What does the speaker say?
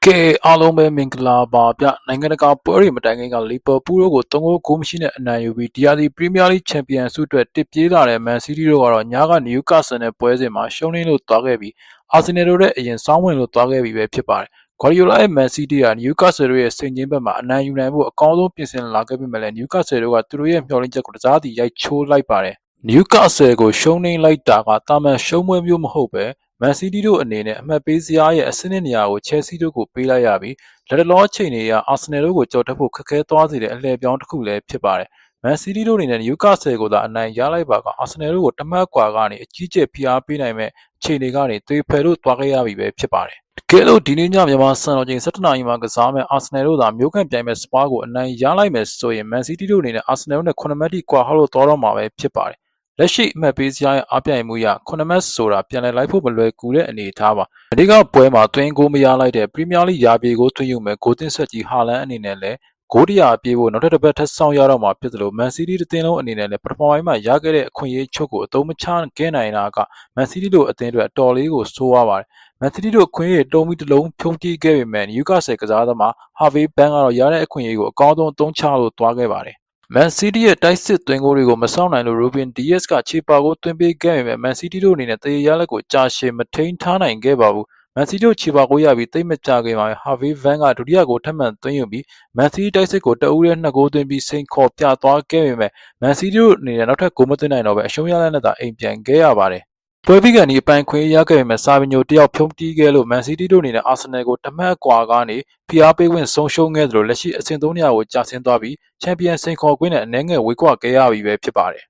ကဲအားလုံးပဲမင်္ဂလာပါဗျနိုင်ငံတကာပွဲတွေမတိုင်ခင်ကလီဗာပူးတို့ကို3ဂိုး6မရှိနဲ့အနိုင်ယူပြီးဒီယာဒီပရီးမီးယားလိချန်ပီယံဆုအတွက်တစ်ပြေးလာတဲ့မန်စီးတီးတို့ကတော့ညကနယူကာဆယ်နဲ့ပွဲစဉ်မှာရှုံးနိမ့်လို့သွားခဲ့ပြီးအာဆင်နယ်တို့ရဲ့အရင်စောင်းဝင်လို့သွားခဲ့ပြီးပဲဖြစ်ပါတယ်ဂွာဒီယိုလာရဲ့မန်စီးတီးကနယူကာဆယ်တို့ရဲ့စိန်ချင်းဘက်မှာအနိုင်ယူနိုင်ဖို့အကောင်းဆုံးပြင်ဆင်လာခဲ့ပေမဲ့လည်းနယူကာဆယ်တို့ကသူတို့ရဲ့မျှော်လင့်ချက်ကိုတစားစီရိုက်ချိုးလိုက်ပါတယ်နယူကာဆယ်ကိုရှုံးနိမ့်လိုက်တာကတာမန်ရှုံးပွဲမျိုးမဟုတ်ပဲမန်စီးတီးတို့အနေနဲ့အမှတ်ပေးစရာရဲ့အဆင့်နေရာကိုချယ်ဆီတို့ကိုပေးလိုက်ရပြီးလက်တလောအချိန်တွေကအာဆင်နယ်တို့ကိုကြော်တက်ဖို့ခက်ခဲသွားစေတဲ့အလှည့်ပြောင်းတစ်ခုလည်းဖြစ်ပါတယ်။မန်စီးတီးတို့အနေနဲ့နယူကာဆယ်ကိုသာအနိုင်ရလိုက်ပါကအာဆင်နယ်တို့ကိုတမတ်ကွာကနေအကြီးကျယ်ဖိအားပေးနိုင်မဲ့အခြေအနေကနေသွေဖယ်လို့သွားခဲ့ရပြီပဲဖြစ်ပါတယ်။တကယ်လို့ဒီနေ့ညမြန်မာစံတော်ချိန်7:00နာရီမှာကစားမဲ့အာဆင်နယ်တို့သာမျိုးကန်ပြိုင်မဲ့စပါးကိုအနိုင်ရလိုက်မယ်ဆိုရင်မန်စီးတီးတို့အနေနဲ့အာဆင်နယ်တို့နဲ့9မှတ်ထိကွာဟလို့သွားတော့မှာပဲဖြစ်ပါတယ်။လက်ရှိအမှတ်ပေးစရာရဲ့အပြိုင်မှုရ9မှတ်ဆိုတာပြန်လည်လိုက်ဖို့မလွယ်ကူတဲ့အနေအထားပါ။ဒီကပွဲမှာသွင်းကိုမရလိုက်တဲ့ပရီးမီးယားလိရာပြေကိုသွင်းယူမဲ့ဂိုးတင်ဆက်ကြီးဟာလန်အနေနဲ့လည်းဂိုး100ပြေးဖို့နောက်ထပ်တစ်ပတ်ထပ်ဆောင်ရတော့မှာဖြစ်သလိုမန်စီးတီးတစ်သင်းလုံးအနေနဲ့လည်းပထမပိုင်းမှာရခဲ့တဲ့အခွင့်အရေးချုပ်ကိုအသုံးမချခဲ့နိုင်တာကမန်စီးတီးတို့အသင်းအတွက်အတော်လေးကိုဆိုးရပါတယ်။မန်စီးတီးတို့အခွင့်အရေးတုံးပြီးတစ်လုံးဖြုံးတီးခဲ့ပေမဲ့နယူကာဆယ်ကစားသမားဟာဗေးဘန်ကတော့ရတဲ့အခွင့်အရေးကိုအကောင်းဆုံးအသုံးချလို့သွားခဲ့ပါတယ်။မန်စီးတီးရဲ့တိုက်စစ်သွင်းဂိုးတွေကိုမဆောင်နိုင်လို့ရူဘင်ဒီယက်စ်ကခြေပါကိုသွင်းပေးခဲ့ပေမဲ့မန်စီးတီးတို့အနေနဲ့တရေရလက်ကိုကြာရှည်မထိန်ထားနိုင်ခဲ့ပါဘူး။မန်စီးတီးတို့ခြေပါကိုရပြီးသိမ့်မကြခင်မှာဟာဗေးဗန်ကဒုတိယကိုထပ်မံသွင်းယူပြီးမန်စီးတီးတိုက်စစ်ကိုတအူးရဲ့2ဂိုးသွင်းပြီးစိန်ခေါ်ပြသွားခဲ့ပေမဲ့မန်စီးတီးတို့အနေနဲ့နောက်ထပ်ဂိုးမသွင်းနိုင်တော့ဘဲအရှုံးရလဒ်နဲ့သာအိမ်ပြန်ခဲ့ရပါတယ်။ပွဲပြီးကန်ဒီအပိုင်ခွင့်ရခဲ့ပေမဲ့စာဗီညိုတယောက်ဖြုံးတီးခဲ့လို့မန်စီးတီးတို့အနေနဲ့အာဆင်နယ်ကိုတမတ်ကွာကနေဖိအားပေးခွင့်ဆုံးရှုံးခဲ့သလိုလက်ရှိအဆင့်3နေရာကိုကျဆင်းသွားပြီးချန်ပီယံစိန်ခေါ်ခွင့်နဲ့အနည်းငယ်ဝေးကွာခဲ့ရပြီပဲဖြစ်ပါတယ်